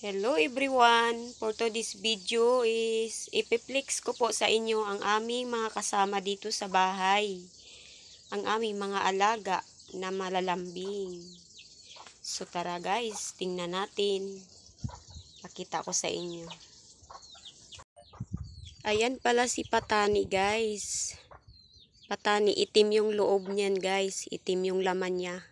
Hello everyone! For today's video is ipiplex ko po sa inyo ang aming mga kasama dito sa bahay. Ang aming mga alaga na malalambing. So tara guys, tingnan natin. Pakita ko sa inyo. Ayan pala si Patani guys. Patani, itim yung loob niyan guys. Itim yung laman niya.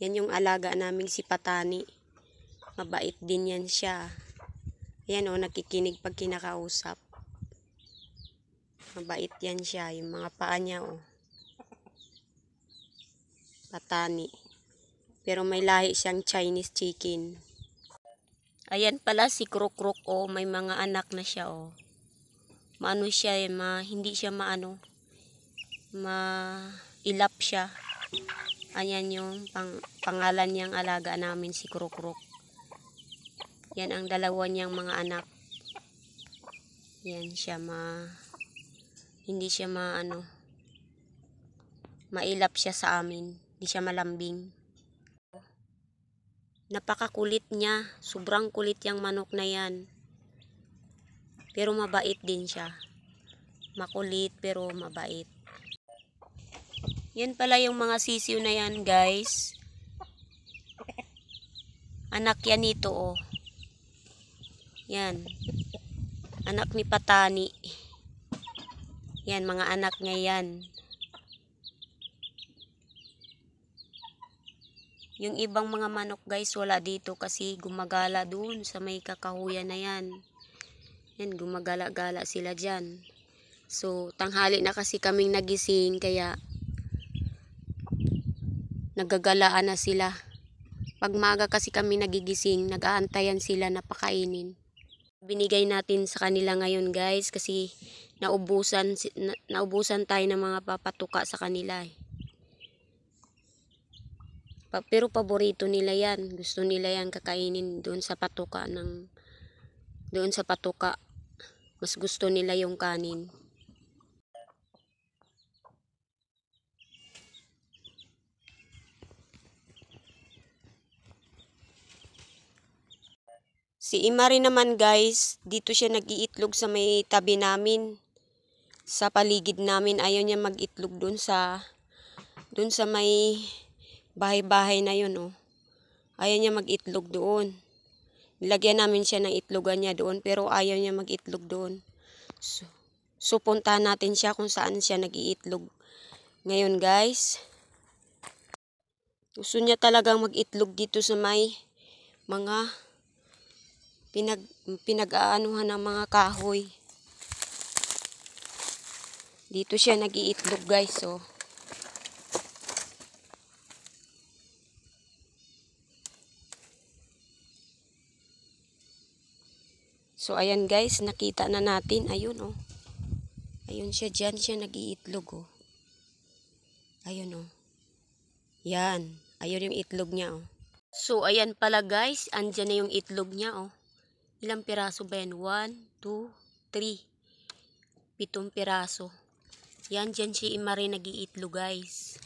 Yan yung alaga naming si Patani. Mabait din yan siya. Ayan o, nakikinig pag kinakausap. Mabait yan siya. Yung mga paa niya o. Patani. Pero may lahi siyang Chinese chicken. Ayan pala si Kruk-Kruk o. May mga anak na siya o. Maano siya eh. Hindi siya mailap siya. Ayan yung pangalan niyang alaga namin si Kruk-Kruk. Yan ang dalawa niyang mga anak. Yan siya hindi siya mailap siya sa amin. Hindi siya malambing. Napakakulit niya. Sobrang kulit yung manok na yan. Pero mabait din siya. Makulit pero mabait. Yan pala yung mga sisiw na yan guys. Anak yan nito oh. Yan. Anak ni Patani. Yan, mga anak niya yan. Yung ibang mga manok guys, wala dito kasi gumagala dun sa may kakahuyan na yan. Yan, gumagala-gala sila dyan. So, tanghali na kasi kaming nagising, kaya nagagalaan na sila. Pag maaga kasi kami nagigising, nag-aantayan sila na pakainin. Binigay natin sa kanila ngayon guys kasi naubusan tayo ng mga papatuka sa kanila eh. Pero paborito nila yan. Gusto nila yan kakainin doon sa patuka Mas gusto nila yung kanin. Si Imari naman guys, dito siya nag-iitlog sa may tabi namin. Sa paligid namin, ayaw niya mag-itlog doon sa may bahay-bahay na yun oh. Ayaw niya mag-itlog doon. Nilagyan namin siya ng itlogan niya doon, pero ayaw niya mag-itlog doon. So puntahan natin siya kung saan siya nag-iitlog. Ngayon guys, gusto niya talagang mag-itlog dito sa may mga pinag-aanuhan ng mga kahoy. Dito siya nag-iitlog guys oh. So ayan guys, nakita na natin. Ayun oh. Ayun siya, dyan siya nag-iitlog oh. Ayun oh. Yan. Ayun yung itlog niya oh. So ayan pala guys, andyan na yung itlog niya oh. Ilang piraso ba yan? 1, 2, 3. 7 piraso. Yan, dyan si Imari nag-iitlog guys.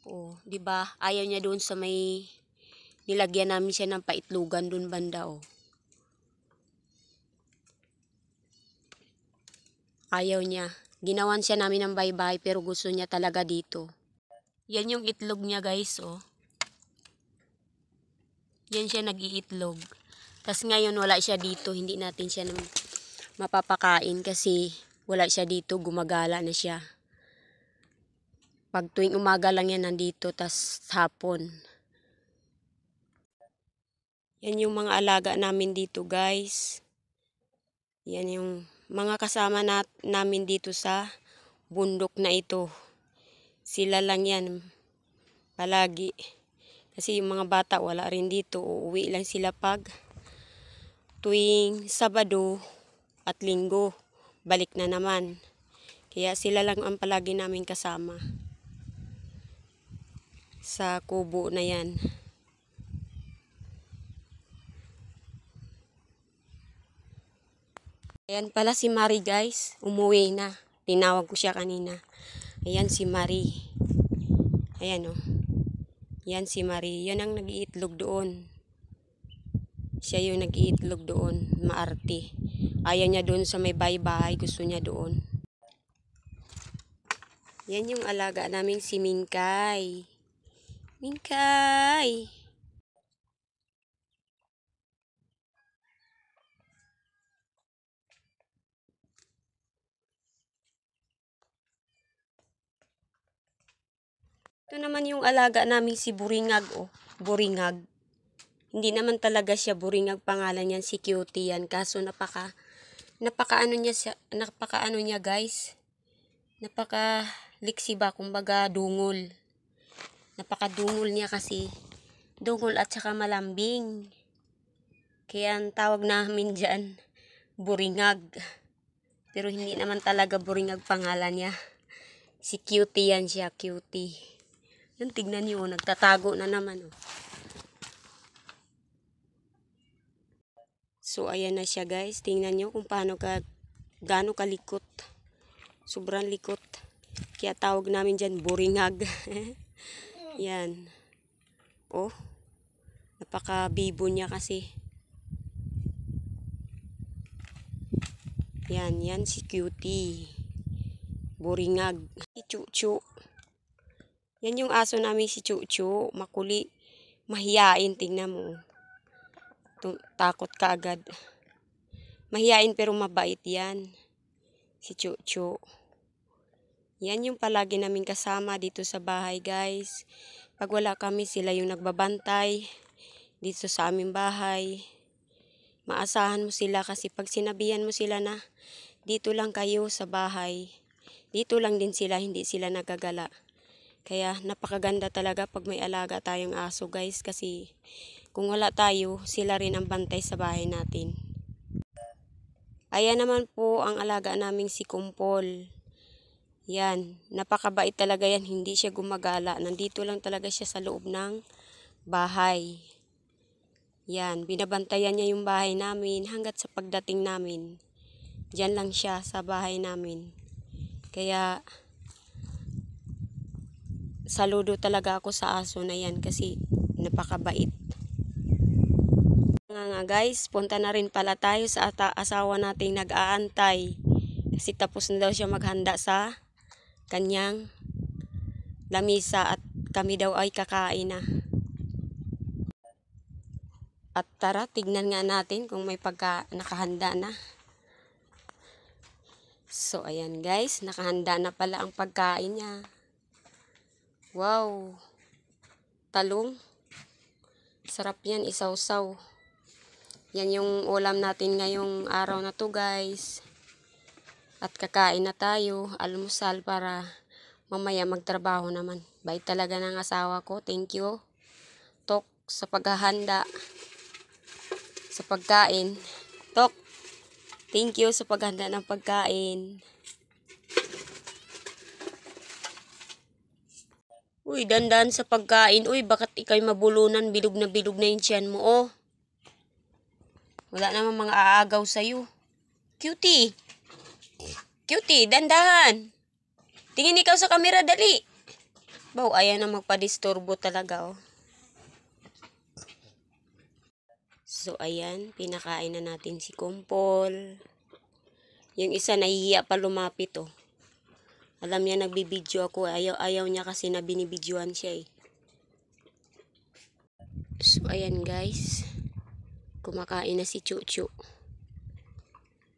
Oh, di ba? Ayaw niya doon sa may nilagyan namin siya ng paitlugan doon banda oh. Ayaw niya. Ginawan siya namin ng bye-bye pero gusto niya talaga dito. Yan yung itlog niya guys oh. Yan siya nag-iitlog. Tapos ngayon wala siya dito, hindi natin siya mapapakain kasi wala siya dito, gumagala na siya. Pag tuwing umaga lang yan nandito, tas hapon. Yan yung mga alaga namin dito guys. Yan yung mga kasama namin dito sa bundok na ito. Sila lang yan palagi. Kasi yung mga bata wala rin dito, uuwi lang sila pag tuwing Sabado at Linggo, balik na naman. Kaya sila lang ang palagi namin kasama sa kubo na yan. Ayan pala si Mari guys, umuwi na. Tinawag ko siya kanina. Ayan si Mari. Ayan oh. Yan si Mari. Yan ang nag-iitlog doon. Siya yung nag-iitlog doon, maarte. Ayaw niya doon sa may bahay-bahay, gusto niya doon. Yan yung alaga naming si Mingkay. Mingkay! Ito naman yung alaga naming si Buringag, oh. Buringag. Hindi naman talaga siya Buringag, pangalan niyan, si Cutie yan. Kaso napaka ano niya guys. Napaka liksi ba, kumbaga dungol. Napaka dungol niya kasi. Dungol at saka malambing. Kaya ang tawag namin dyan, Buringag. Pero hindi naman talaga Buringag pangalan niya. Si Cutie yan siya, Cutie. Yun, tignan niyo, nagtatago na naman. Oh. So, ayan na siya guys. Tingnan niyo kung gaano kalikot. Sobrang likot. Kaya tawag namin dyan, Buringag. Yan. Oh, napaka-bibo niya kasi. Yan si Cutie. Buringag. Si Chuchu. Yan yung aso namin si Chuchu. Makuli. Mahiyain, tingnan mo. Takot ka agad. Mahiyain pero mabait yan. Si Chuchu. Yan yung palagi namin kasama dito sa bahay guys. Pag wala kami, sila yung nagbabantay dito sa aming bahay. Maasahan mo sila kasi pag sinabihan mo sila na dito lang kayo sa bahay, dito lang din sila, hindi sila nagagala. Kaya napakaganda talaga pag may alaga tayong aso guys, kasi kung wala tayo, sila rin ang bantay sa bahay natin. Ayan naman po ang alaga naming si Kumpol. Yan, napakabait talaga yan, hindi siya gumagala. Nandito lang talaga siya sa loob ng bahay. Yan, binabantayan niya yung bahay namin hanggat sa pagdating namin. Diyan lang siya sa bahay namin. Kaya saludo talaga ako sa aso na yan kasi napakabait. Nga guys, punta na rin pala tayo sa asawa nating nag-aantay. Kasi tapos na daw siya maghanda sa kanyang lamisa at kami daw ay kakain na. At tara, tignan nga natin kung may nakahanda na. So ayan guys, nakahanda na pala ang pagkain niya. Wow! Talong. Sarap yan, isaw-saw. Yan yung ulam natin ngayong araw na to guys. At kakain na tayo, almusal para mamaya magtrabaho naman. Bait talaga ng asawa ko. Thank you, Tok, sa paghahanda sa pagkain. Tok, thank you sa paghahanda ng pagkain. Uy, dandan sa pagkain. Uy, bakit ikay mabulunan? Bilog na yung tiyan mo, oh. Wala namang mga aagaw sa'yo. Cutie! Cutie, dandahan! Tingin ikaw sa kamera, dali! Baw, ayaw na magpadisturbo talaga, oh. So, ayan, pinakain na natin si Kumpol. Yung isa, nahihiya pa lumapit, oh. Alam niya, nagbibideo ako. Ayaw niya kasi na binibidyoan siya, eh. So, ayan guys. Kumakain na si Chuchu.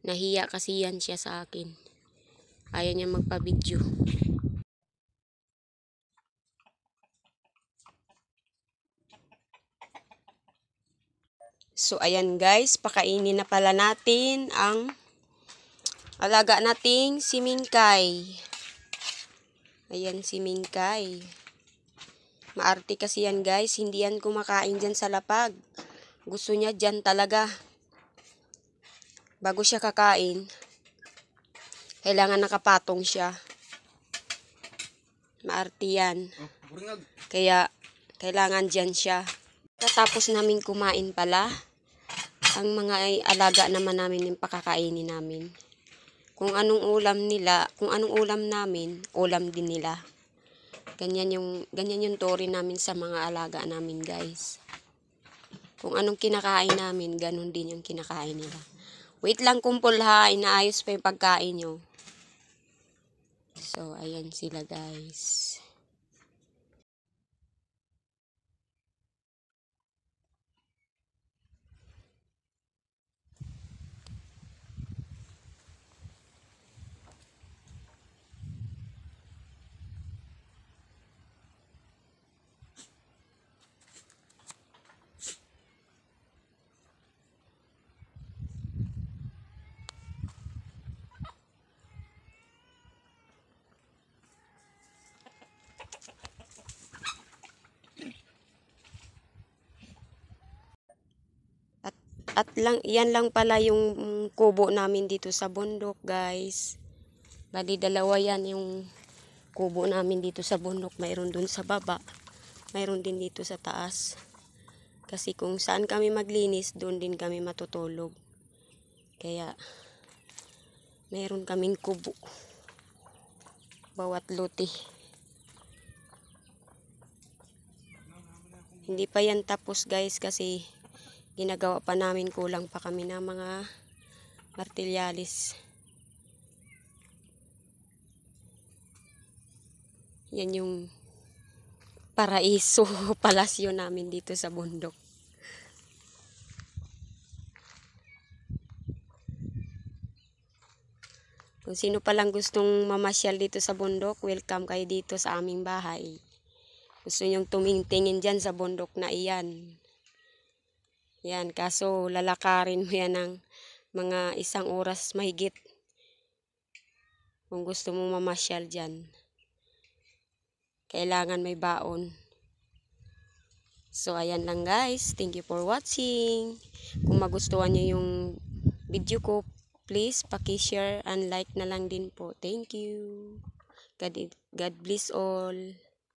Nahiya kasi yan siya sa akin. Ayaw niya magpa-video. So, ayan guys. Pakainin na pala natin ang alaga nating si Mingkay. Ayan si Mingkay. Maarte kasi yan guys. Hindi yan kumakain dyan sa lapag. Gusto niya dyan talaga. Bago siya kakain, kailangan nakapatong siya. Maarte yan. Kaya kailangan dyan siya. Tapos namin kumain pala, ang mga alaga naman namin yung pakakainin namin. Kung anong ulam nila, kung anong ulam namin, ulam din nila. Ganyan yung turi namin sa mga alaga namin guys. Kung anong kinakain namin, ganun din yung kinakain nila. Wait lang kumpol ha, inaayos pa yung pagkain nyo. So, ayan sila guys. At lang, yan lang pala yung kubo namin dito sa bundok, guys. Bali, dalawa yan yung kubo namin dito sa bundok. Mayroon dun sa baba. Mayroon din dito sa taas. Kasi kung saan kami maglinis, doon din kami matutulog. Kaya, mayroon kaming kubo. Bawat luti. Hindi pa yan tapos guys kasi ginagawa pa namin, kulang pa kami ng mga martilyalis. Yan yung paraiso, palasyo namin dito sa bundok. Kung sino palang gustong mamasyal dito sa bundok, welcome kayo dito sa aming bahay. Gusto nyong tumingtingin dyan sa bundok na iyan. Yan, kaso lalakarin mo yan ng mga 1 oras mahigit. Kung gusto mo mamasyal dyan. Kailangan may baon. So, ayan lang guys. Thank you for watching. Kung magustuhan nyo yung video ko, please paki-share and like na lang din po. Thank you. God bless all.